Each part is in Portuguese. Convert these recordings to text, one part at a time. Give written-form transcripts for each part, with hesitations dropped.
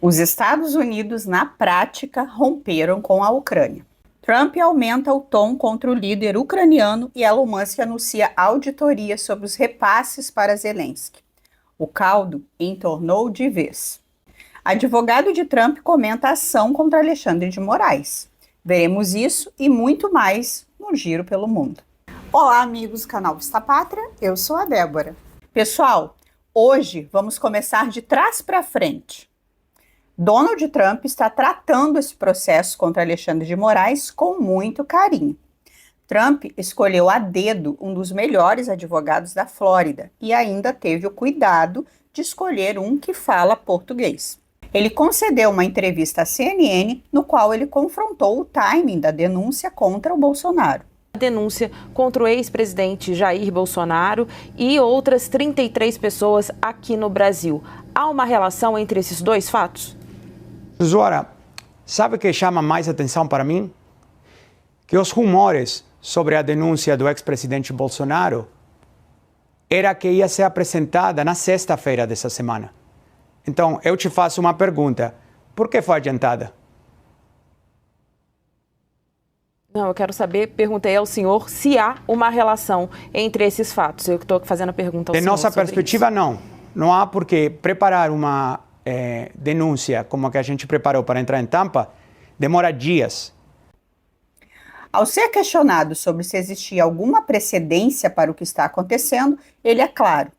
Os Estados Unidos, na prática, romperam com a Ucrânia. Trump aumenta o tom contra o líder ucraniano e Elon Musk anuncia auditoria sobre os repasses para Zelensky. O caldo entornou de vez. Advogado de Trump comenta a ação contra Alexandre de Moraes. Veremos isso e muito mais no Giro pelo Mundo. Olá, amigos do canal Vista Pátria, eu sou a Débora. Pessoal, hoje vamos começar de trás para frente. Donald Trump está tratando esse processo contra Alexandre de Moraes com muito carinho. Trump escolheu a dedo um dos melhores advogados da Flórida e ainda teve o cuidado de escolher um que fala português. Ele concedeu uma entrevista à CNN, no qual ele confrontou o timing da denúncia contra o Bolsonaro. A denúncia contra o ex-presidente Jair Bolsonaro e outras 33 pessoas aqui no Brasil. Há uma relação entre esses dois fatos? Zora, sabe o que chama mais atenção para mim? Que os rumores sobre a denúncia do ex-presidente Bolsonaro era que ia ser apresentada na sexta-feira dessa semana. Então, eu te faço uma pergunta. Por que foi adiantada? Não, eu quero saber, perguntei ao senhor se há uma relação entre esses fatos. Eu estou fazendo a pergunta ao senhor. De nossa perspectiva, não. Não há porque preparar uma denúncia como a que a gente preparou para entrar em Tampa demora dias. Ao ser questionado sobre se existia alguma precedência para o que está acontecendo, ele é claro.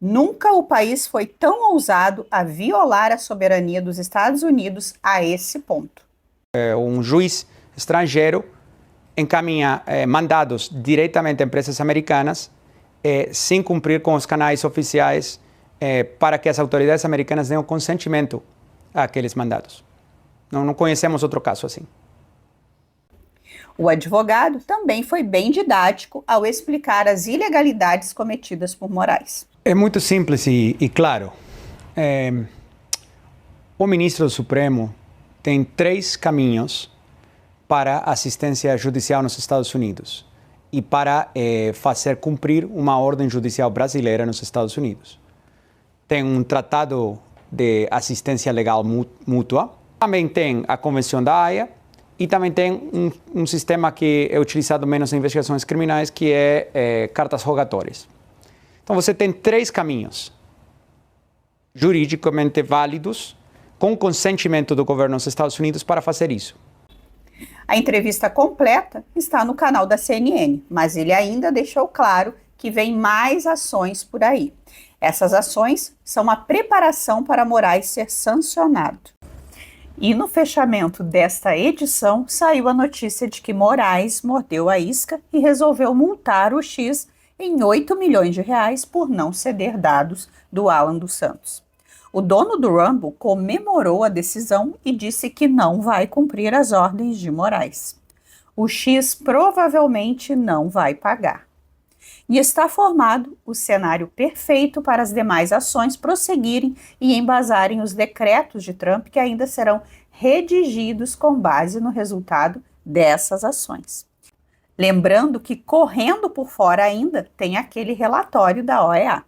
Nunca o país foi tão ousado a violar a soberania dos Estados Unidos a esse ponto. Um juiz estrangeiro encaminha mandados diretamente a empresas americanas sem cumprir com os canais oficiais para que as autoridades americanas deem o consentimento àqueles mandados. Não conhecemos outro caso assim. O advogado também foi bem didático ao explicar as ilegalidades cometidas por Moraes. É muito simples e claro. O ministro do Supremo tem 3 caminhos para assistência judicial nos Estados Unidos e para fazer cumprir uma ordem judicial brasileira nos Estados Unidos. Tem um tratado de assistência legal mútua, também tem a Convenção da Haia e também tem um sistema que é utilizado menos em investigações criminais, que é cartas rogatórias. Então você tem 3 caminhos juridicamente válidos com consentimento do governo dos Estados Unidos para fazer isso. A entrevista completa está no canal da CNN, mas ele ainda deixou claro que vem mais ações por aí. Essas ações são uma preparação para Moraes ser sancionado. E no fechamento desta edição, saiu a notícia de que Moraes mordeu a isca e resolveu multar o X em 8 milhões de reais por não ceder dados do Alan dos Santos. O dono do Rumble comemorou a decisão e disse que não vai cumprir as ordens de Moraes. O X provavelmente não vai pagar. E está formado o cenário perfeito para as demais ações prosseguirem e embasarem os decretos de Trump que ainda serão redigidos com base no resultado dessas ações. Lembrando que correndo por fora ainda tem aquele relatório da OEA.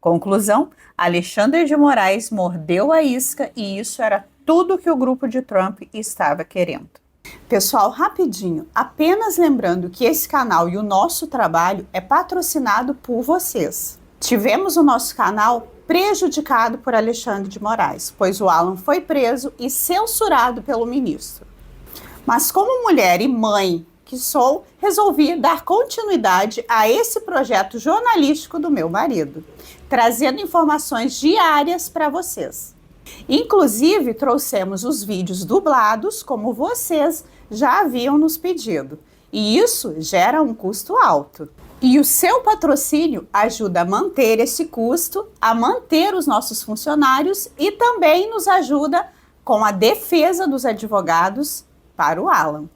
Conclusão, Alexandre de Moraes mordeu a isca e isso era tudo que o grupo de Trump estava querendo. Pessoal, rapidinho, apenas lembrando que esse canal e o nosso trabalho é patrocinado por vocês. Tivemos o nosso canal prejudicado por Alexandre de Moraes, pois o Alan foi preso e censurado pelo ministro. Mas como mulher e mãe que sou, resolvi dar continuidade a esse projeto jornalístico do meu marido, trazendo informações diárias para vocês. Inclusive, trouxemos os vídeos dublados, como vocês já haviam nos pedido. E isso gera um custo alto. E o seu patrocínio ajuda a manter esse custo, a manter os nossos funcionários e também nos ajuda com a defesa dos advogados para o Alan.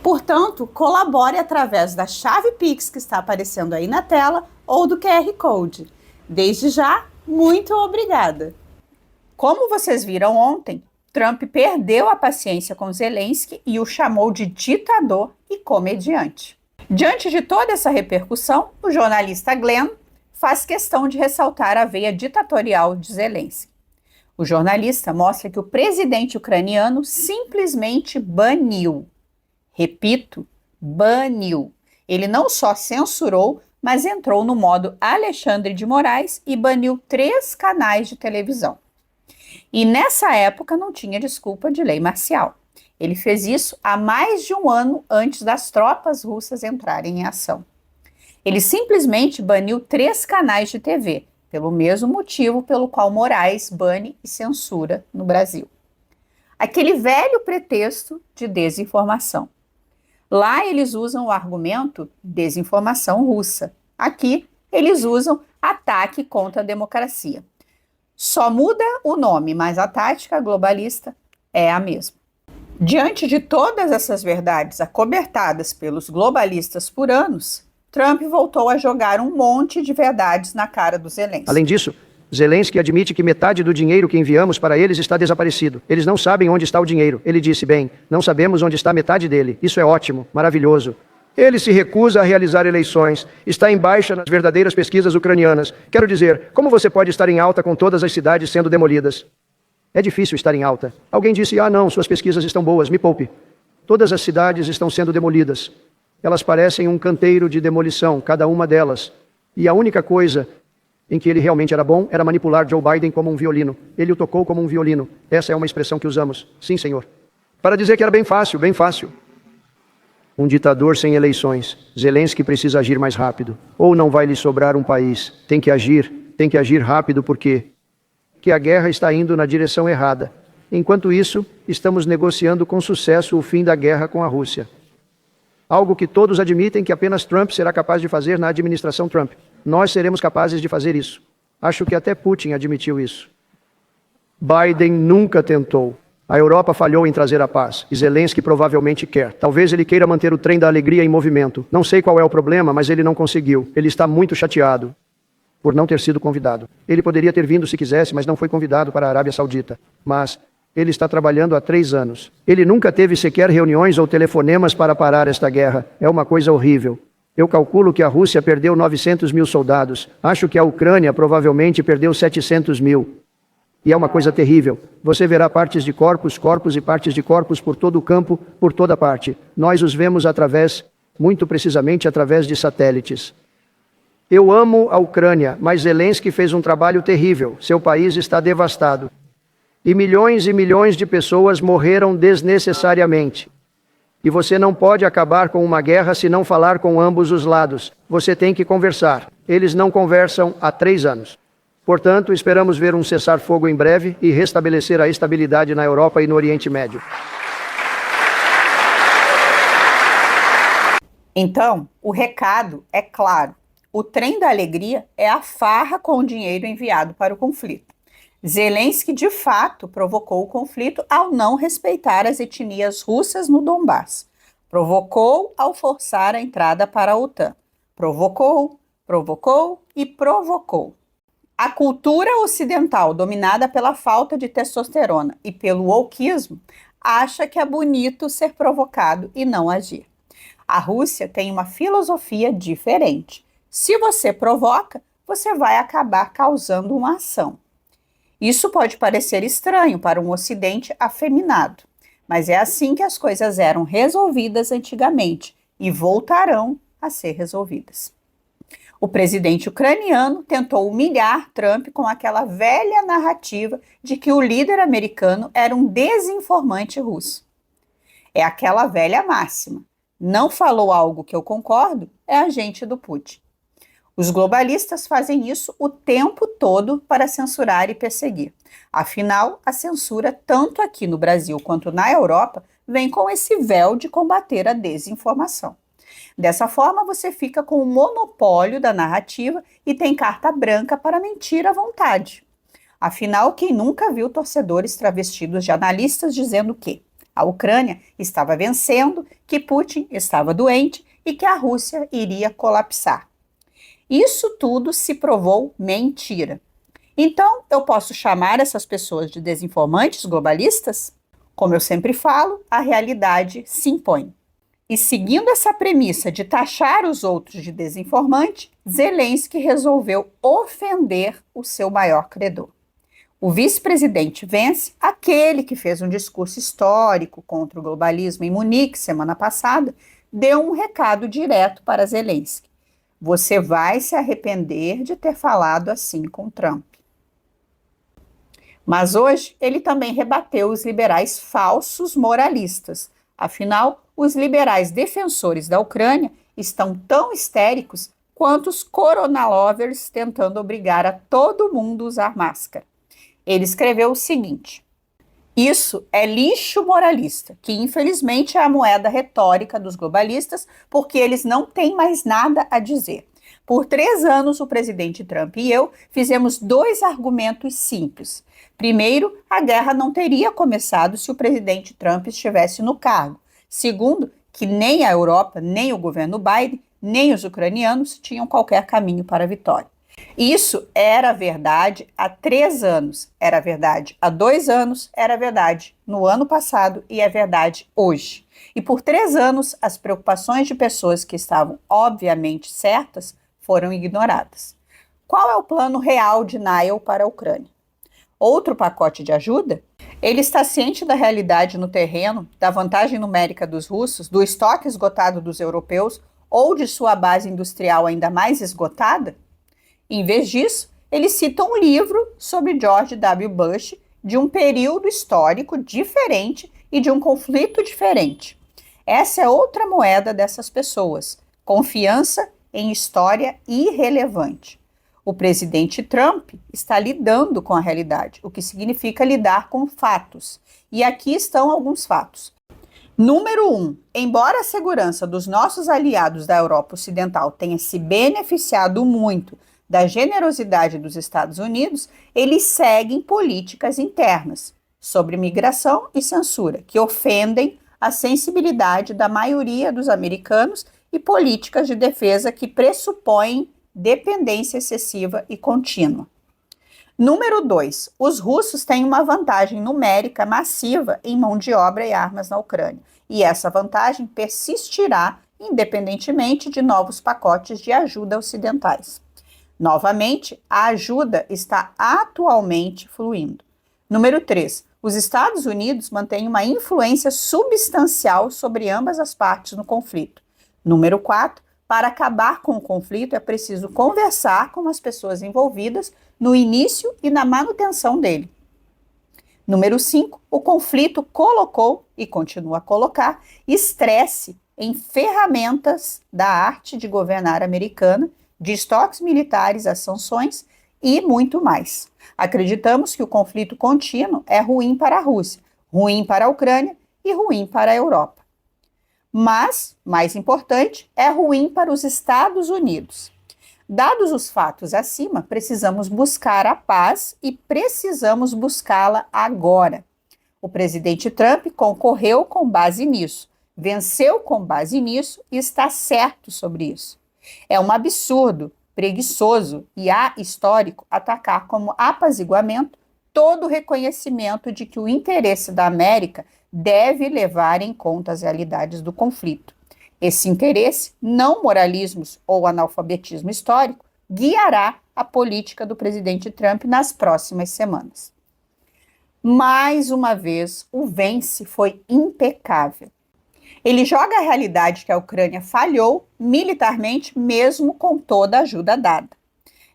Portanto, colabore através da chave Pix que está aparecendo aí na tela ou do QR Code. Desde já, muito obrigada! Como vocês viram ontem, Trump perdeu a paciência com Zelensky e o chamou de ditador e comediante. Diante de toda essa repercussão, o jornalista Glenn faz questão de ressaltar a veia ditatorial de Zelensky. O jornalista mostra que o presidente ucraniano simplesmente baniu. Repito, baniu. Ele não só censurou, mas entrou no modo Alexandre de Moraes e baniu 3 canais de televisão. E nessa época não tinha desculpa de lei marcial. Ele fez isso há mais de um ano antes das tropas russas entrarem em ação. Ele simplesmente baniu 3 canais de TV, pelo mesmo motivo pelo qual Moraes bane e censura no Brasil. Aquele velho pretexto de desinformação. Lá eles usam o argumento desinformação russa. Aqui eles usam ataque contra a democracia. Só muda o nome, mas a tática globalista é a mesma. Diante de todas essas verdades acobertadas pelos globalistas por anos, Trump voltou a jogar um monte de verdades na cara do Zelensky. Além disso, Zelensky admite que metade do dinheiro que enviamos para eles está desaparecido. Eles não sabem onde está o dinheiro. Ele disse, bem, não sabemos onde está metade dele. Isso é ótimo, maravilhoso. Ele se recusa a realizar eleições, está em baixa nas verdadeiras pesquisas ucranianas. Quero dizer, como você pode estar em alta com todas as cidades sendo demolidas? É difícil estar em alta. Alguém disse, não, suas pesquisas estão boas, me poupe. Todas as cidades estão sendo demolidas. Elas parecem um canteiro de demolição, cada uma delas. E a única coisa em que ele realmente era bom era manipular Joe Biden como um violino. Ele o tocou como um violino. Essa é uma expressão que usamos. Sim, senhor. Para dizer que era bem fácil, bem fácil. Um ditador sem eleições. Zelensky precisa agir mais rápido. Ou não vai lhe sobrar um país. Tem que agir rápido porque a guerra está indo na direção errada. Enquanto isso, estamos negociando com sucesso o fim da guerra com a Rússia. Algo que todos admitem que apenas Trump será capaz de fazer na administração Trump. Nós seremos capazes de fazer isso. Acho que até Putin admitiu isso. Biden nunca tentou. A Europa falhou em trazer a paz, e Zelensky provavelmente quer. Talvez ele queira manter o trem da alegria em movimento. Não sei qual é o problema, mas ele não conseguiu. Ele está muito chateado por não ter sido convidado. Ele poderia ter vindo se quisesse, mas não foi convidado para a Arábia Saudita. Mas ele está trabalhando há 3 anos. Ele nunca teve sequer reuniões ou telefonemas para parar esta guerra. É uma coisa horrível. Eu calculo que a Rússia perdeu 900 mil soldados. Acho que a Ucrânia provavelmente perdeu 700 mil. E é uma coisa terrível. Você verá partes de corpos e partes de corpos por todo o campo, por toda parte. Nós os vemos muito precisamente através de satélites. Eu amo a Ucrânia, mas Zelensky fez um trabalho terrível. Seu país está devastado. E milhões de pessoas morreram desnecessariamente. E você não pode acabar com uma guerra se não falar com ambos os lados. Você tem que conversar. Eles não conversam há 3 anos. Portanto, esperamos ver um cessar-fogo em breve e restabelecer a estabilidade na Europa e no Oriente Médio. Então, o recado é claro. O trem da alegria é a farra com o dinheiro enviado para o conflito. Zelensky, de fato, provocou o conflito ao não respeitar as etnias russas no Donbass. Provocou ao forçar a entrada para a OTAN. Provocou e provocou. A cultura ocidental, dominada pela falta de testosterona e pelo wokeismo, acha que é bonito ser provocado e não agir. A Rússia tem uma filosofia diferente. Se você provoca, você vai acabar causando uma ação. Isso pode parecer estranho para um Ocidente afeminado, mas é assim que as coisas eram resolvidas antigamente e voltarão a ser resolvidas. O presidente ucraniano tentou humilhar Trump com aquela velha narrativa de que o líder americano era um desinformante russo. É aquela velha máxima: não falou algo que eu concordo, é agente do Putin. Os globalistas fazem isso o tempo todo para censurar e perseguir. Afinal, a censura, tanto aqui no Brasil quanto na Europa, vem com esse véu de combater a desinformação. Dessa forma, você fica com o monopólio da narrativa e tem carta branca para mentir à vontade. Afinal, quem nunca viu torcedores travestidos de analistas dizendo que a Ucrânia estava vencendo, que Putin estava doente e que a Rússia iria colapsar? Isso tudo se provou mentira. Então, eu posso chamar essas pessoas de desinformantes globalistas? Como eu sempre falo, a realidade se impõe. E seguindo essa premissa de taxar os outros de desinformante, Zelensky resolveu ofender o seu maior credor. O vice-presidente Vance, aquele que fez um discurso histórico contra o globalismo em Munique semana passada, deu um recado direto para Zelensky. Você vai se arrepender de ter falado assim com Trump. Mas hoje ele também rebateu os liberais falsos moralistas. Afinal, os liberais defensores da Ucrânia estão tão histéricos quanto os coronalovers tentando obrigar a todo mundo a usar máscara. Ele escreveu o seguinte: isso é lixo moralista, que infelizmente é a moeda retórica dos globalistas, porque eles não têm mais nada a dizer. Por 3 anos, o presidente Trump e eu fizemos 2 argumentos simples. Primeiro, a guerra não teria começado se o presidente Trump estivesse no cargo. Segundo, que nem a Europa, nem o governo Biden, nem os ucranianos tinham qualquer caminho para a vitória. Isso era verdade há 3 anos, era verdade há 2 anos, era verdade no ano passado e é verdade hoje. E por 3 anos, as preocupações de pessoas que estavam obviamente certas foram ignoradas. Qual é o plano real de Niall para a Ucrânia? Outro pacote de ajuda? Ele está ciente da realidade no terreno, da vantagem numérica dos russos, do estoque esgotado dos europeus ou de sua base industrial ainda mais esgotada? Em vez disso, ele cita um livro sobre George W. Bush, de um período histórico diferente e de um conflito diferente. Essa é outra moeda dessas pessoas: confiança em história irrelevante. O presidente Trump está lidando com a realidade, o que significa lidar com fatos. E aqui estão alguns fatos. Número 1. Embora a segurança dos nossos aliados da Europa Ocidental tenha se beneficiado muito da generosidade dos Estados Unidos, eles seguem políticas internas sobre migração e censura, que ofendem a sensibilidade da maioria dos americanos e políticas de defesa que pressupõem dependência excessiva e contínua. Número 2. Os russos têm uma vantagem numérica massiva em mão de obra e armas na Ucrânia, e essa vantagem persistirá independentemente de novos pacotes de ajuda ocidentais. Novamente, a ajuda está atualmente fluindo. Número 3. Os Estados Unidos mantêm uma influência substancial sobre ambas as partes no conflito. Número 4. Para acabar com o conflito, é preciso conversar com as pessoas envolvidas no início e na manutenção dele. Número 5. O conflito colocou, e continua a colocar, estresse em ferramentas da arte de governar americana, de estoques militares às sanções e muito mais. Acreditamos que o conflito contínuo é ruim para a Rússia, ruim para a Ucrânia e ruim para a Europa. Mas, mais importante, é ruim para os Estados Unidos. Dados os fatos acima, precisamos buscar a paz e precisamos buscá-la agora. O presidente Trump concorreu com base nisso, venceu com base nisso e está certo sobre isso. É um absurdo, preguiçoso e ahistórico atacar como apaziguamento todo o reconhecimento de que o interesse da América deve levar em conta as realidades do conflito. Esse interesse, não moralismos ou analfabetismo histórico, guiará a política do presidente Trump nas próximas semanas. Mais uma vez, o Vance foi impecável. Ele joga a realidade que a Ucrânia falhou militarmente, mesmo com toda a ajuda dada.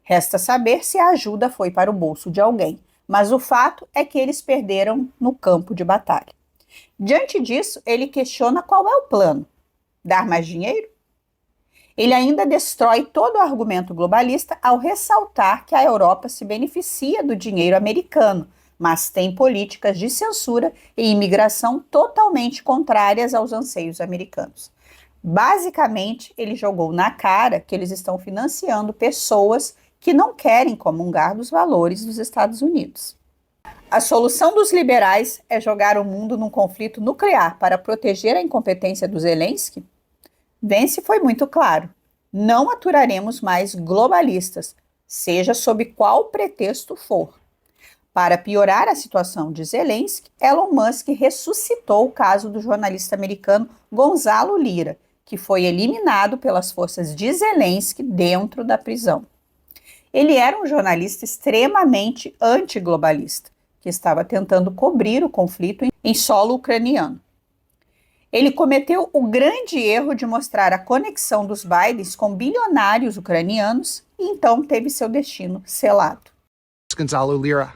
Resta saber se a ajuda foi para o bolso de alguém, mas o fato é que eles perderam no campo de batalha. Diante disso, ele questiona qual é o plano: dar mais dinheiro? Ele ainda destrói todo o argumento globalista ao ressaltar que a Europa se beneficia do dinheiro americano, mas tem políticas de censura e imigração totalmente contrárias aos anseios americanos. Basicamente, ele jogou na cara que eles estão financiando pessoas que não querem comungar dos valores dos Estados Unidos. A solução dos liberais é jogar o mundo num conflito nuclear para proteger a incompetência do Zelensky? Vance foi muito claro: não aturaremos mais globalistas, seja sob qual pretexto for. Para piorar a situação de Zelensky, Elon Musk ressuscitou o caso do jornalista americano Gonzalo Lira, que foi eliminado pelas forças de Zelensky dentro da prisão. Ele era um jornalista extremamente antiglobalista, que estava tentando cobrir o conflito em solo ucraniano. Ele cometeu o grande erro de mostrar a conexão dos Bidens com bilionários ucranianos e então teve seu destino selado. Gonzalo Lira.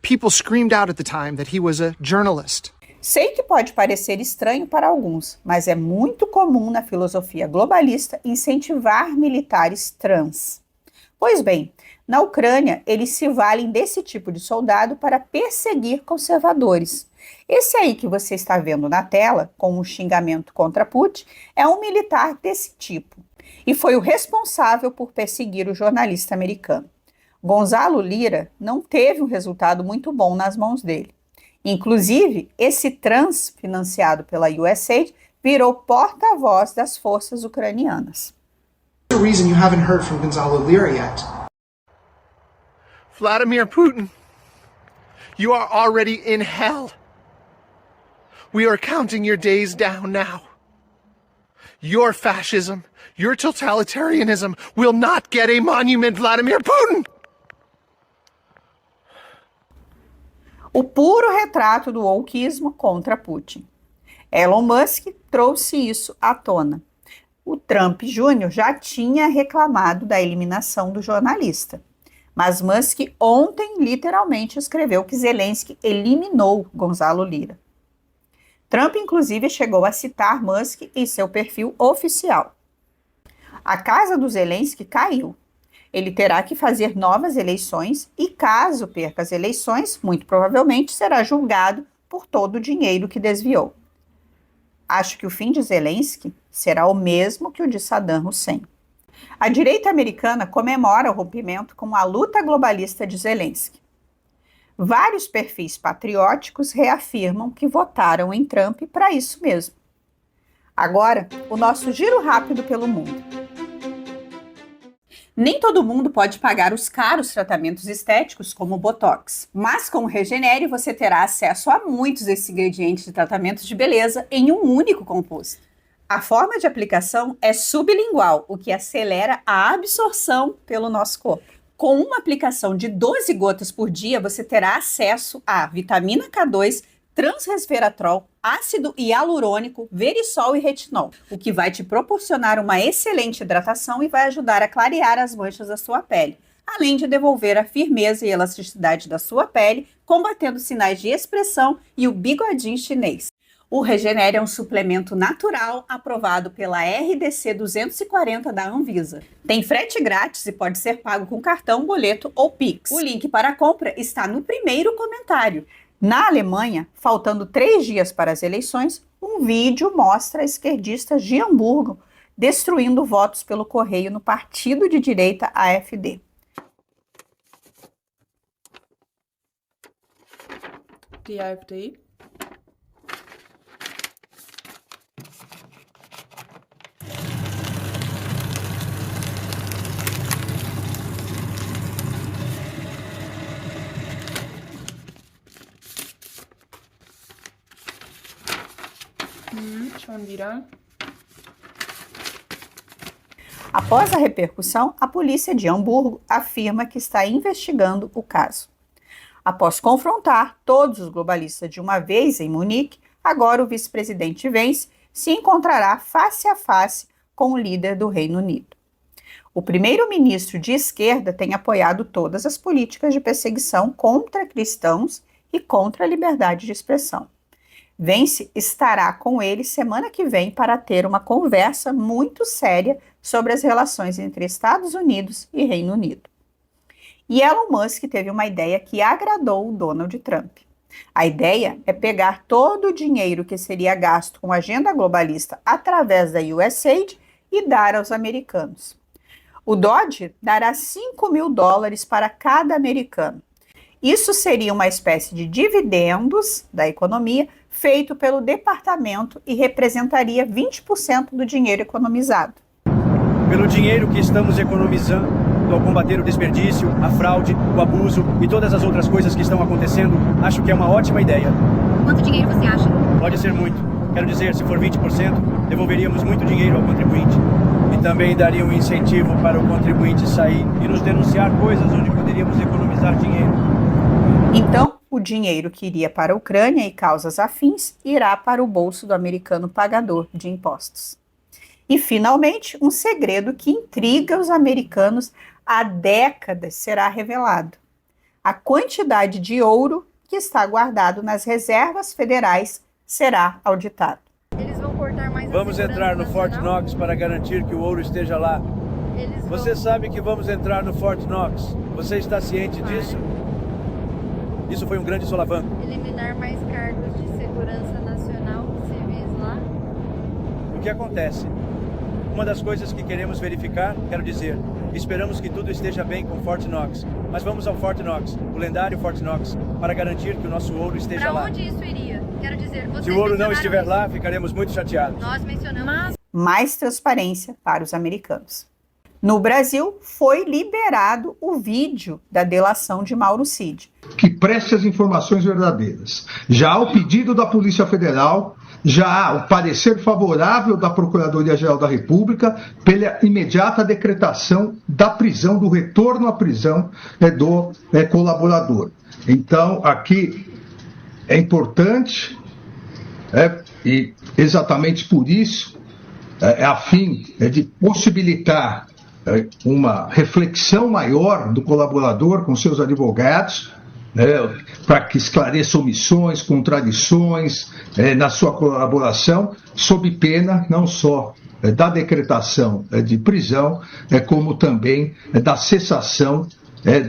People screamed out at the time that he was a journalist. Sei que pode parecer estranho para alguns, mas é muito comum na filosofia globalista incentivar militares trans. Pois bem, na Ucrânia, eles se valem desse tipo de soldado para perseguir conservadores. Esse aí que você está vendo na tela, com um xingamento contra Putin, é um militar desse tipo. E foi o responsável por perseguir o jornalista americano. Gonzalo Lira não teve um resultado muito bom nas mãos dele. Inclusive, esse trans financiado pela USAID virou porta-voz das forças ucranianas. The reason you haven't heard from Gonzalo Lira yet. Vladimir Putin, you are already in hell. We are counting your days down now. Your fascism, your totalitarianism will not get a monument, Vladimir Putin! O puro retrato do wokeismo contra Putin. Elon Musk trouxe isso à tona. O Trump Jr. já tinha reclamado da eliminação do jornalista. Mas Musk ontem literalmente escreveu que Zelensky eliminou Gonzalo Lira. Trump, inclusive, chegou a citar Musk em seu perfil oficial. A casa do Zelensky caiu. Ele terá que fazer novas eleições e, caso perca as eleições, muito provavelmente será julgado por todo o dinheiro que desviou. Acho que o fim de Zelensky será o mesmo que o de Saddam Hussein. A direita americana comemora o rompimento com a luta globalista de Zelensky. Vários perfis patrióticos reafirmam que votaram em Trump para isso mesmo. Agora, o nosso giro rápido pelo mundo. Nem todo mundo pode pagar os caros tratamentos estéticos como o Botox, mas com o Regenere você terá acesso a muitos desses ingredientes de tratamentos de beleza em um único composto. A forma de aplicação é sublingual, o que acelera a absorção pelo nosso corpo. Com uma aplicação de 12 gotas por dia, você terá acesso a vitamina K2, transresveratrol, ácido hialurônico, verisol e retinol, o que vai te proporcionar uma excelente hidratação e vai ajudar a clarear as manchas da sua pele, além de devolver a firmeza e elasticidade da sua pele, combatendo sinais de expressão e o bigodinho chinês. O Regenere é um suplemento natural aprovado pela RDC 240 da Anvisa. Tem frete grátis e pode ser pago com cartão, boleto ou Pix. O link para a compra está no primeiro comentário. Na Alemanha, faltando 3 dias para as eleições, um vídeo mostra esquerdistas de Hamburgo destruindo votos pelo correio no partido de direita AfD. Die AfD. Schon wieder. Após a repercussão, a polícia de Hamburgo afirma que está investigando o caso. Após confrontar todos os globalistas de uma vez em Munique, agora o vice-presidente Vence se encontrará face a face com o líder do Reino Unido. O primeiro-ministro de esquerda tem apoiado todas as políticas de perseguição contra cristãos e contra a liberdade de expressão. Vence estará com ele semana que vem para ter uma conversa muito séria sobre as relações entre Estados Unidos e Reino Unido. E Elon Musk teve uma ideia que agradou o Donald Trump. A ideia é pegar todo o dinheiro que seria gasto com a agenda globalista através da USAID e dar aos americanos. O Dodge dará $5.000 para cada americano. Isso seria uma espécie de dividendos da economia feito pelo departamento e representaria 20% do dinheiro economizado. Pelo dinheiro que estamos economizando ao combater o desperdício, a fraude, o abuso e todas as outras coisas que estão acontecendo, acho que é uma ótima ideia. Quanto dinheiro você acha? Pode ser muito. Quero dizer, se for 20%, devolveríamos muito dinheiro ao contribuinte. e também daria um incentivo para o contribuinte sair e nos denunciar coisas onde poderíamos economizar dinheiro. Então, o dinheiro que iria para a Ucrânia e causas afins irá para o bolso do americano pagador de impostos. E, finalmente, um segredo que intriga os americanos há décadas será revelado: a quantidade de ouro que está guardado nas reservas federais será auditado. Eles vão cortar mais. Vamos entrar no Fort Knox para garantir que o ouro esteja lá. Você sabe que vamos entrar no Fort Knox. Você está ciente disso? Isso foi um grande solavanco. Eliminar mais cargos de segurança nacional civis lá. O que acontece? Uma das coisas que queremos verificar, quero dizer, esperamos que tudo esteja bem com Fort Knox. Mas vamos ao Fort Knox, o lendário Fort Knox, para garantir que o nosso ouro esteja lá. Para onde isso iria? Quero dizer, vocês se o ouro não estiver isso. lá, ficaremos muito chateados. Nós mencionamos. Mais transparência para os americanos. No Brasil, foi liberado o vídeo da delação de Mauro Cid. Que preste as informações verdadeiras. Já há o pedido da Polícia Federal, já há o parecer favorável da Procuradoria-Geral da República pela imediata decretação da prisão, do retorno à prisão do colaborador. Então, aqui é importante, e exatamente por isso, a fim de possibilitar uma reflexão maior do colaborador com seus advogados, para que esclareça omissões, contradições na sua colaboração, sob pena não só da decretação de prisão, como também da cessação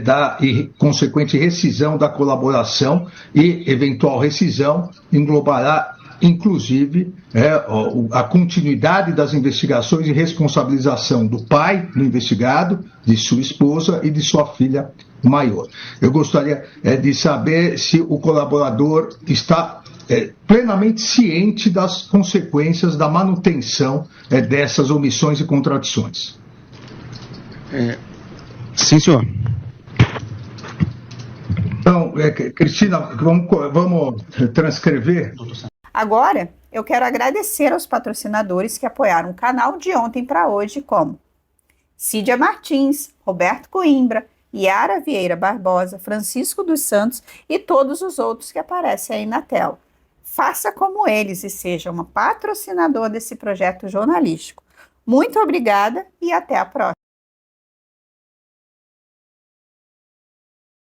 da consequente rescisão da colaboração, e eventual rescisão englobará inclusive a continuidade das investigações e responsabilização do pai do investigado, de sua esposa e de sua filha maior. Eu gostaria de saber se o colaborador está plenamente ciente das consequências da manutenção dessas omissões e contradições. Sim, senhor. Então, Cristina, vamos transcrever. Agora, eu quero agradecer aos patrocinadores que apoiaram o canal de ontem para hoje, como Cídia Martins, Roberto Coimbra, Yara Vieira Barbosa, Francisco dos Santos e todos os outros que aparecem aí na tela. Faça como eles e seja uma patrocinador desse projeto jornalístico. Muito obrigada e até a próxima.